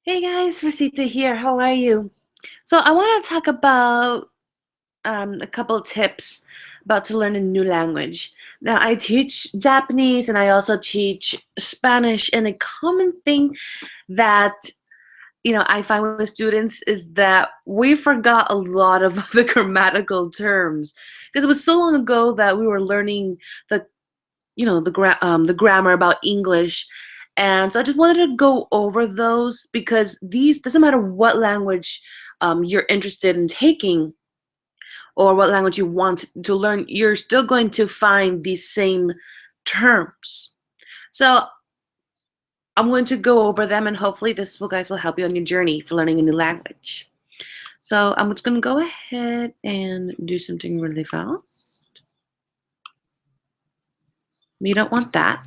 Hey guys, Rosita here. How are you? So I want to talk about a couple tips about to learn a new language. Now I teach Japanese and I also teach Spanish, and a common thing that I find with students is that we forgot a lot of the grammatical terms because it was so long ago that we were learning the the grammar about English. And so I just wanted to go over those because these doesn't matter what language you're interested in taking or what language you want to learn, you're still going to find these same terms. So I'm going to go over them, and hopefully this will guys will help you on your journey for learning a new language. So I'm just going to go ahead and do something really fast. You don't want that.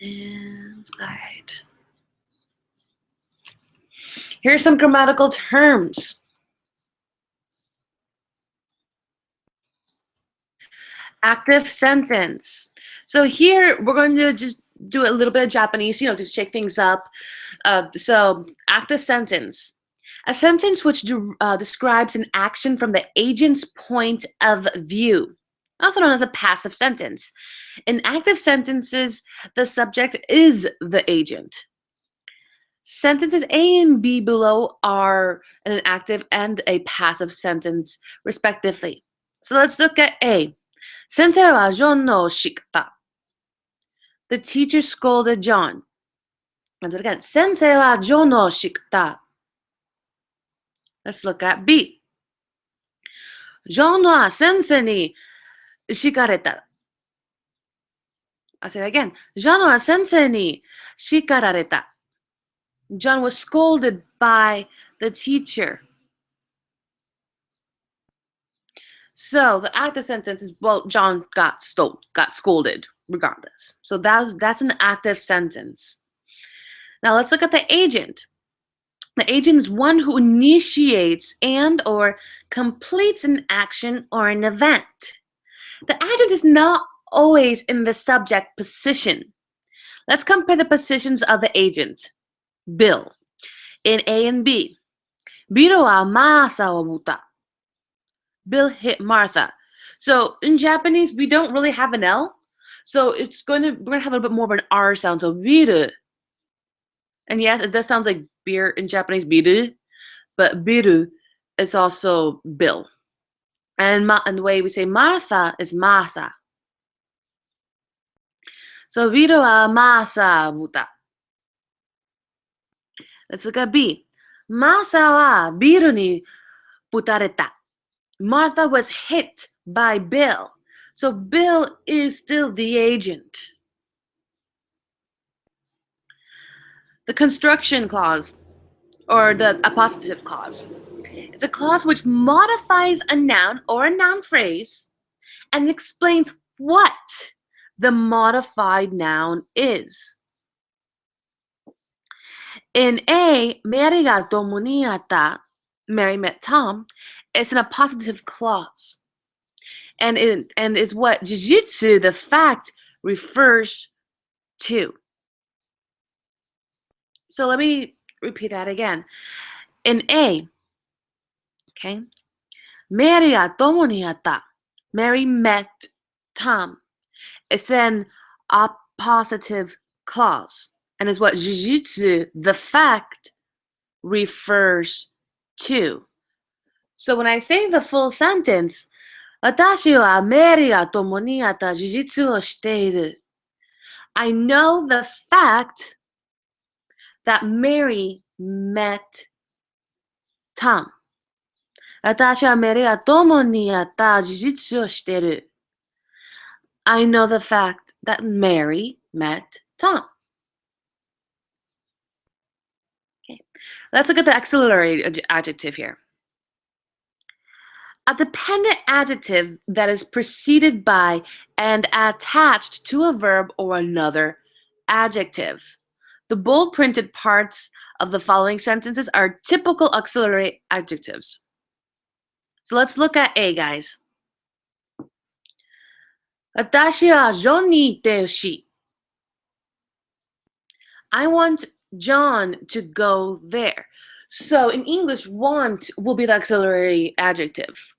And all right. Here are some grammatical terms. Active sentence. So here we're going to just do a little bit of Japanese, to shake things up. So active sentence. A sentence which describes an action from the agent's point of view, also known as a passive sentence. In active sentences, the subject is the agent. Sentences A and B below are an active and a passive sentence, respectively. So let's look at A. 先生はジョンの叱った. The teacher scolded John. And again, 先生はジョンの叱った. Let's look at B. ジョンは先生に叱られた. I'll say it again. ジョンは先生に叱られた. John was scolded by the teacher. So the active sentence is, well, John got scolded regardless. So that's an active sentence. Now let's look at the agent. The agent is one who initiates and or completes an action or an event. The adjective is not always in the subject position. Let's compare the positions of the agent. Bill. In A and B. Bill wa Marthaを撃った. Bill hit Martha. So in Japanese, we don't really have an L. So we're gonna have a little bit more of an R sound. So biru. And yes, it does sound like beer in Japanese, biru, but biru is also Bill. And the way we say Martha is Masa. So biru wa Masaを撃った. Let's look at B. Masa wa biru ni 撃たれた. Martha was hit by Bill. So Bill is still the agent. The construction clause, or the appositive clause. It's a clause which modifies a noun or a noun phrase and explains what the modified noun is. In A, Mary ga tomo ni atta, Mary met Tom, it's an appositive clause. And is what jujitsu, the fact, refers to. So let me repeat that again. In A, okay, Mary ga tomo ni atta, Mary met Tom. It's an appositive clause and is what jujitsu, the fact, refers to. So when I say the full sentence, 私はメリーが共にあった事実を知っている. I know the fact that Mary met Tom. 私はメリーが共にあった事実を知っている. I know the fact that Mary met Tom. Okay. Let's look at the auxiliary adjective here. A dependent adjective that is preceded by and attached to a verb or another adjective. The bold printed parts of the following sentences are typical auxiliary adjectives. So let's look at A, guys. 私はジョンに行ってほしい. I want John to go there. So in English, want will be the auxiliary adjective.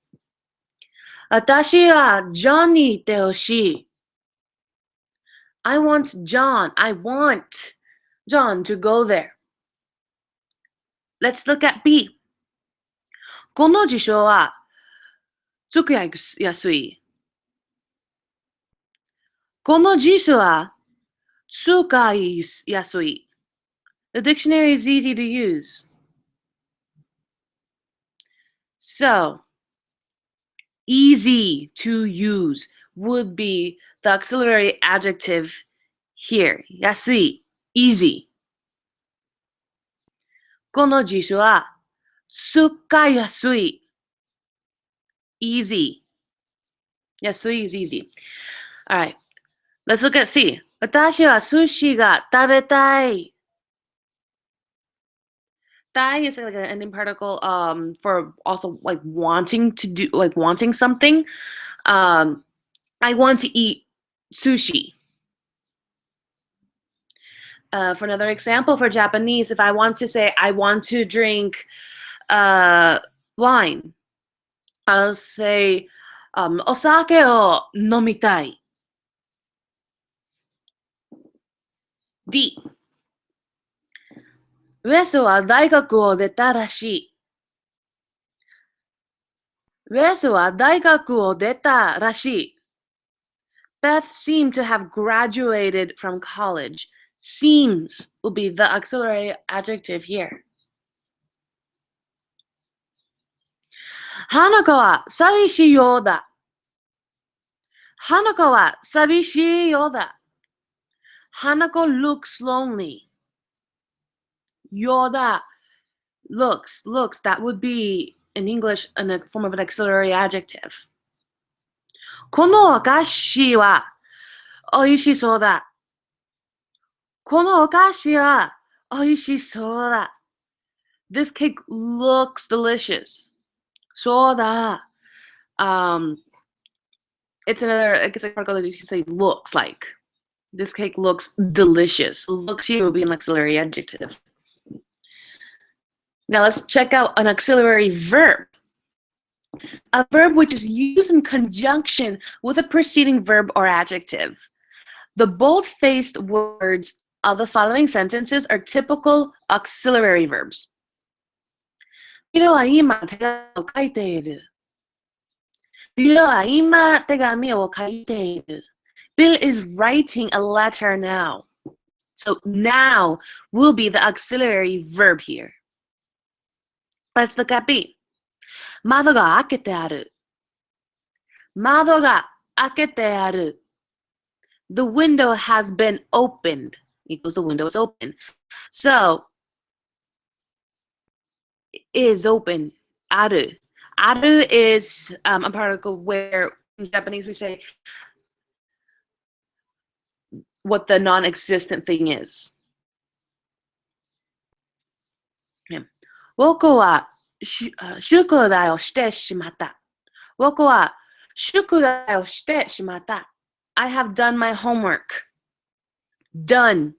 私は John にいてほしい。I want John. I want John to go there. Let's look at B. この辞書は使いやすい。この辞書は使いやすい。The dictionary is easy to use. So, easy to use would be the auxiliary adjective here. 安い easy. この辞書は使いやすい easy. 安い is easy. Alright, let's look at C. 私は寿司が食べたい. Tai is like an ending particle for also like wanting to do like wanting something. I want to eat sushi. For another example, for Japanese, if I want to say I want to drink wine, I'll say お酒を飲みたい. D. ウエスは大学を出たらしい。ウエスは大学を出たらしい. Beth seemed to have graduated from college. Seems will be the auxiliary adjective here. 花子は寂しいようだ。花子は寂しいようだ。Hanako looks lonely. Yoda looks. That would be in English in a form of an auxiliary adjective. このお菓子は美味しそうだ。このお菓子は美味しそうだ。This cake looks delicious. そうだ. It's another, I guess, particle that you can say looks like. This cake looks delicious. Looks here will be an auxiliary adjective. Now let's check out an auxiliary verb. A verb which is used in conjunction with a preceding verb or adjective. The bold-faced words of the following sentences are typical auxiliary verbs. ビルは今手紙を書いている。ビルは今手紙を書いている. Bill is writing a letter now. So now will be the auxiliary verb here. Let's look at B. 窓が開けてある。窓が開けてある. The window has been opened. Equals the window is open. So, is open. Aru. Aru is a particle where in Japanese we say what the non-existent thing is. 僕は宿題をしてしまった。僕は宿題をしてしまった. I have done my homework. Done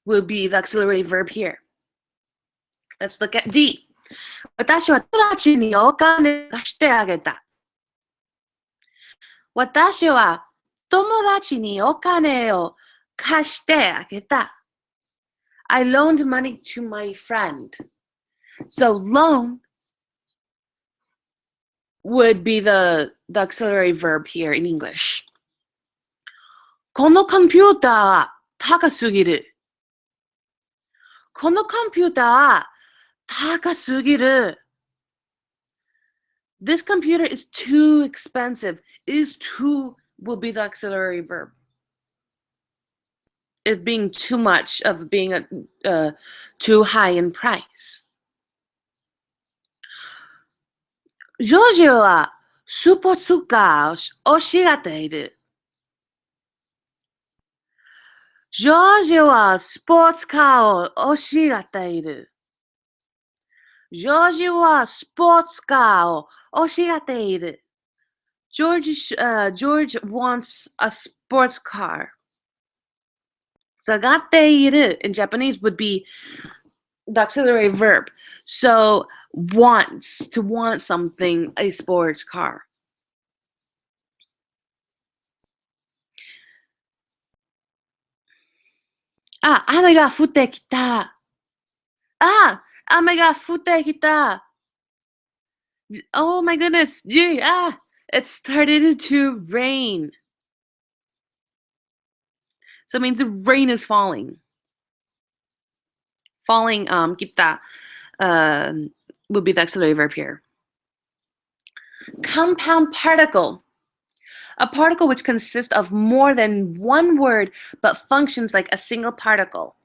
will be the auxiliary verb here. Let's look at D. 私は友達にお金貸してあげた。私は友達にお金を貸してあげた. I loaned money to my friend. So loan would be the auxiliary verb here in English. このコンピューターは高すぎる。このコンピューターは高すぎる. This computer is too expensive. Is too will be the auxiliary verb. It being too much of being too high in price. ジョージはスポーツカーを教えている。ジョージはスポーツカーを教えている。ジョージはスポーツカーを教えている. George wants a sports car. sagatteiru in Japanese would be the auxiliary verb. So wants, to want something, a sports car. Ah, 雨が降ってきた。Ah, 雨が降ってきた. Oh my goodness, gee, it started to rain. So it means the rain is falling. Falling, kita, would be the auxiliary verb here. Compound particle. A particle which consists of more than one word but functions like a single particle.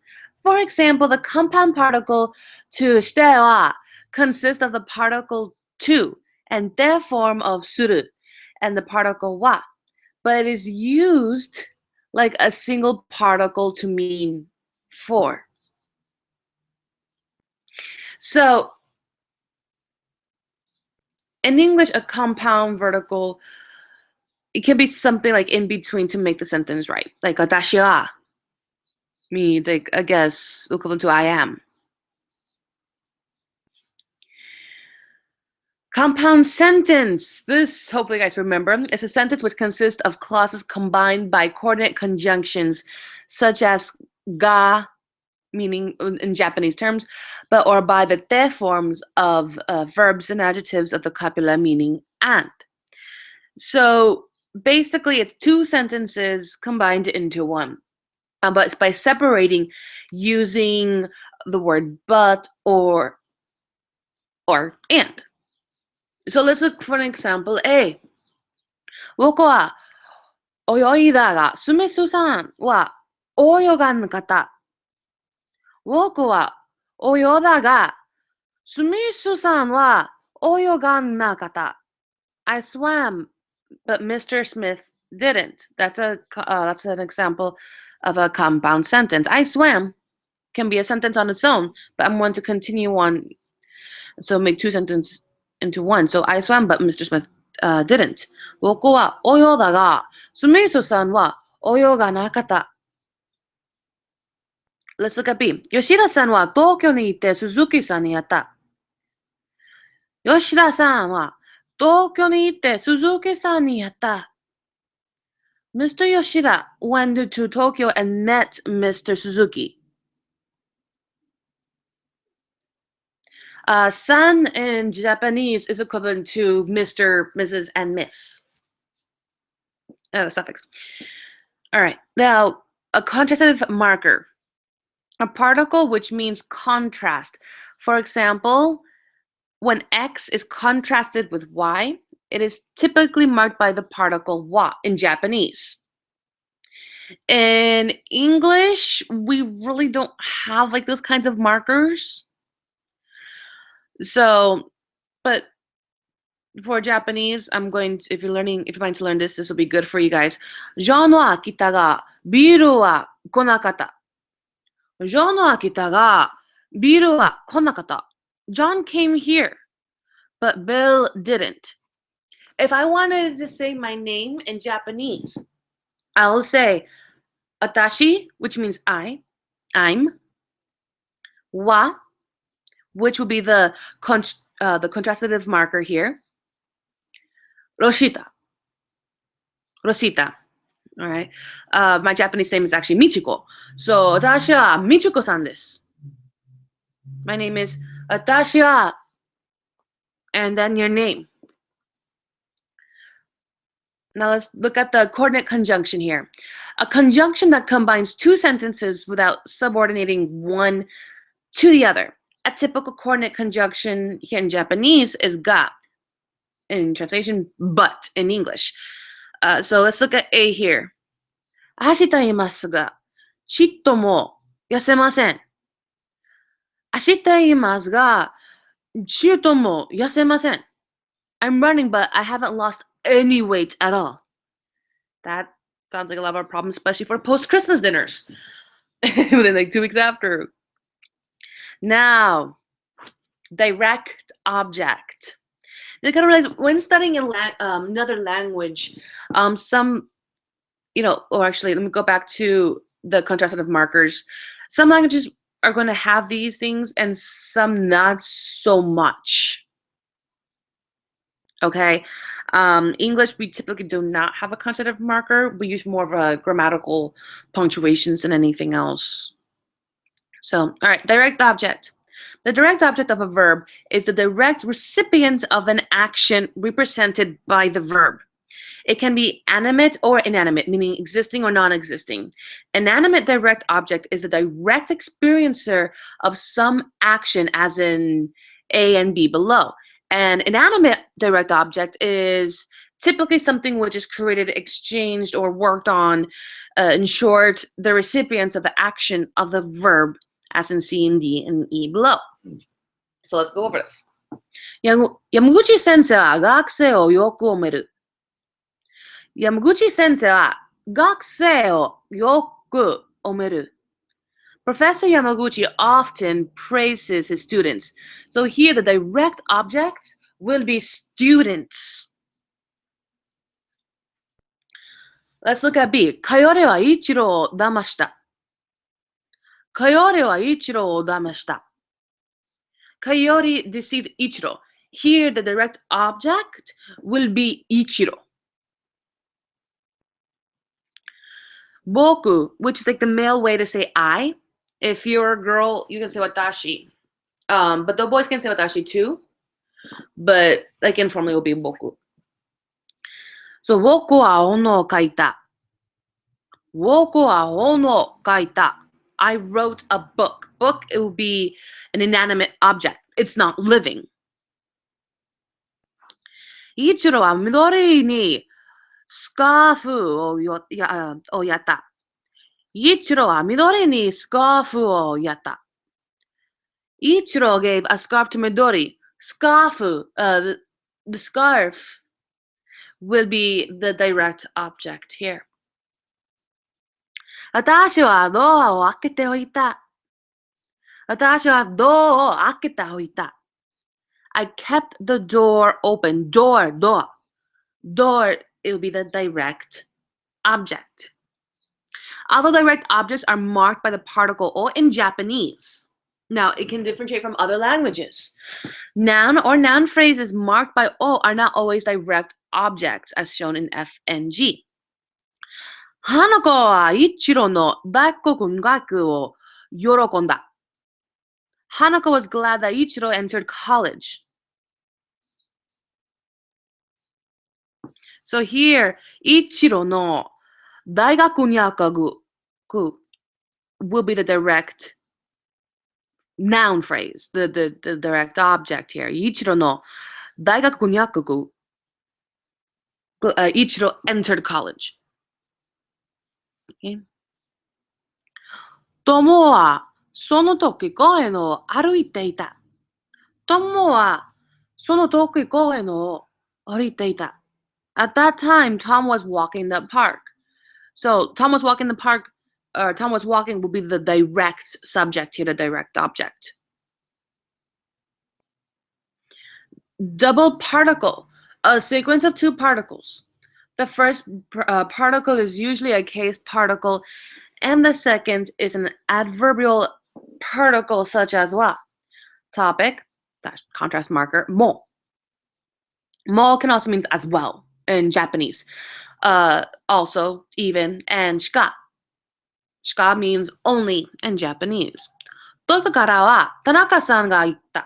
For example, the compound particle to しては consists of the particle to and the form of suru and the particle wa, but it is used like a single particle to mean for. So in English, a compound particle, it can be something like in between to make the sentence right. Like watashi wa means, like, I guess, equivalent to I am. Compound sentence. This, hopefully you guys remember, is a sentence which consists of clauses combined by coordinate conjunctions, such as ga, meaning in Japanese terms, or by the te forms of verbs and adjectives of the copula, meaning and. So basically, it's two sentences combined into one, but it's by separating using the word but or and. So let's look for an example A. 僕は泳いだが、スミスさんは泳がなかった。僕は泳いだが、スミスさんは泳がなかった。I swam, but Mr. Smith didn't. That's an example of a compound sentence. I swam can be a sentence on its own, but I'm going to continue on. So make two sentences into one. So I swam, but Mr. Smith didn't. 僕は泳いだが、スミスさんは泳がなかった。Let's look at B. 吉田さんは東京に行って鈴木さんに会った。吉田さんは東京に行って鈴木さんに会った。Mr. Yoshida went to Tokyo and met Mr. Suzuki. San in Japanese is equivalent to Mr., Mrs., and Miss. The suffix. All right. Now, a contrastive marker. A particle which means contrast. For example, when X is contrasted with Y, it is typically marked by the particle wa in Japanese. In English, we really don't have like those kinds of markers. So, but for Japanese, if you're planning to learn this will be good for you guys. John wa kita ga biru wa konakata. John wa kita ga biru wa konakata. John came here, but Bill didn't. If I wanted to say my name in Japanese, I'll say atashi, which means I'm, wa, which will be the contrastive marker here, Rosita. All right. My Japanese name is actually Michiko. So, watashi wa Michiko-san desu. My name is Watashi wa, and then your name. Now let's look at the coordinate conjunction here. A conjunction that combines two sentences without subordinating one to the other. A typical coordinate conjunction here in Japanese is ga. In translation, but in English. So let's look at A here. 走っていますが、ちっとも痩せません。走っていますが、ちっとも痩せません。I'm running, but I haven't lost any weight at all. That sounds like a lot of our problems, especially for post-Christmas dinners. Within like 2 weeks after. Now, direct object. You gotta realize when studying another language, or actually, let me go back to the contrastive markers. Some languages are going to have these things and some not so much. Okay. English, we typically do not have a contrastive marker. We use more of a grammatical punctuations than anything else. So, all right, direct object. The direct object of a verb is the direct recipient of an action represented by the verb. It can be animate or inanimate, meaning existing or non-existing. An animate direct object is the direct experiencer of some action, as in A and B below. An inanimate direct object is typically something which is created, exchanged, or worked on. In short, the recipients of the action of the verb, as in C and D and E below. So let's go over this. 山口先生は学生をよく褒める。山口先生は学生をよく褒める。Professor Yamaguchi often praises his students. So here the direct object will be students. Let's look at B. かよりは一郎を騙した。かよりは一郎を騙した。Coyote deceived Ichiro. Here, the direct object will be Ichiro. Boku, which is like the male way to say I. If you're a girl, you can say watashi. But the boys can say watashi too. But like informally, it will be boku. So, boku wa ono o kaita. Boku wa ono o kaita. I wrote a book. Book, it will be an inanimate object. It's not living. Ichiro wa midori ni scarf o yatta. Ichiro wa midori ni scarf o yatta. Ichiro gave a scarf to Midori. Scarf, the scarf will be the direct object here. 私はドアを開けておいた。私はドアを開けておいた。I kept the door open. Door. Door, it will be the direct object. Although direct objects are marked by the particle O in Japanese. Now, it can differentiate from other languages. Noun or noun phrases marked by O are not always direct objects, as shown in F and G. Hanako wa Ichiro no daikoku gaku o yorokonda. Hanako was glad that Ichiro entered college. So here, Ichiro no daigaku nyakaku will be the direct noun phrase, the direct object here. Ichiro no daigaku nyakaku. Ichiro entered college. Okay. 友はその時公園を歩いていた。友はその時公園を歩いていた。At that time, Tom was walking the park. So Tom was walking the park, Tom was walking will be the direct subject here, the direct object. Double particle, a sequence of two particles. The first particle is usually a case particle, and the second is an adverbial particle such as wa. Topic, contrast marker, mo. Mo can also mean as well in Japanese. Also, even, and shika. Shika means only in Japanese. Tokyo kara wa Tanaka-san ga itta.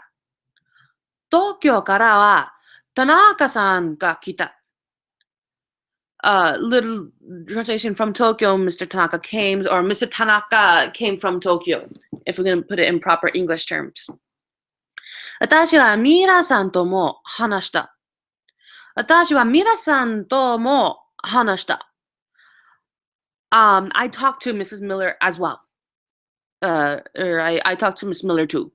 Tokyo kara wa Tanaka-san ga kita. Little translation from Tokyo, Mr. Tanaka came, or Mr. Tanaka came from Tokyo, if we're going to put it in proper English terms. 私は皆さんとも話した。私は皆さんとも話した。I talked to Mrs. Miller as well. I talked to Miss Miller too.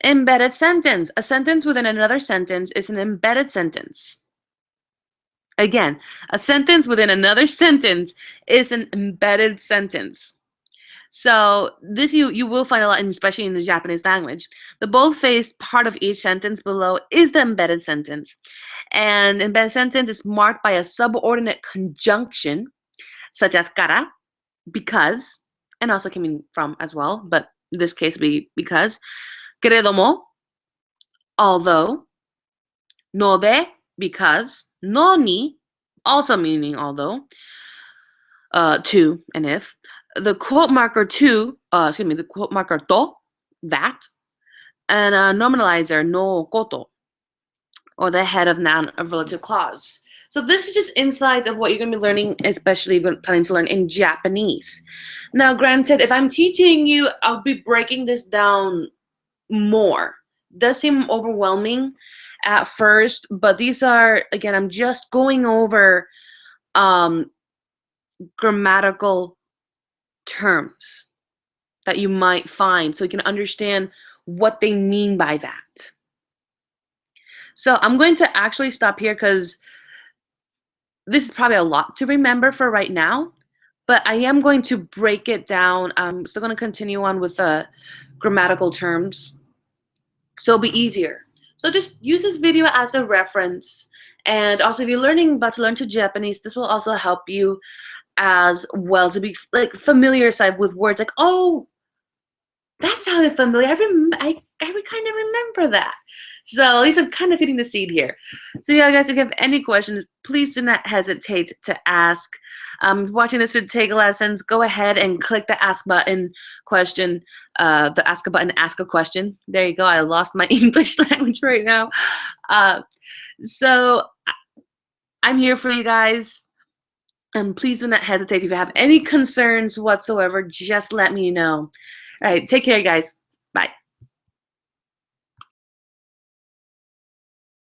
Embedded sentence. A sentence within another sentence is an embedded sentence. Again, a sentence within another sentence is an embedded sentence. So this you will find a lot, especially in the Japanese language. The bold-faced part of each sentence below is the embedded sentence. And embedded sentence is marked by a subordinate conjunction such as kara, because, and also can mean from as well, but in this case be because. Keredomo, although. No de, because. No ni, also meaning although. To and if. The quote marker to, the quote marker to, that. And a normalizer, no koto, or the head of noun of relative clause. So this is just insights of what you're going to be learning, especially if you're planning to learn in Japanese. Now, granted, if I'm teaching you, I'll be breaking this down more. It does seem overwhelming at first, but these are, again, I'm just going over grammatical terms that you might find so you can understand what they mean by that. So I'm going to actually stop here because this is probably a lot to remember for right now, but I am going to break it down. I'm still going to continue on with the grammatical terms, so it'll be easier. So just use this video as a reference. And also, if you're about to learn Japanese, this will also help you as well to be like familiar side with words like, oh, that sounded familiar. I kind of remember that. So at least I'm kind of hitting the seed here. So yeah, guys, if you have any questions, please do not hesitate to ask. If you're watching this to take lessons, go ahead and click the ask button question, the ask a button, ask a question. There you go. I lost my English language right now. So I'm here for you guys. And please do not hesitate. If you have any concerns whatsoever, just let me know. All right, take care, guys. Bye.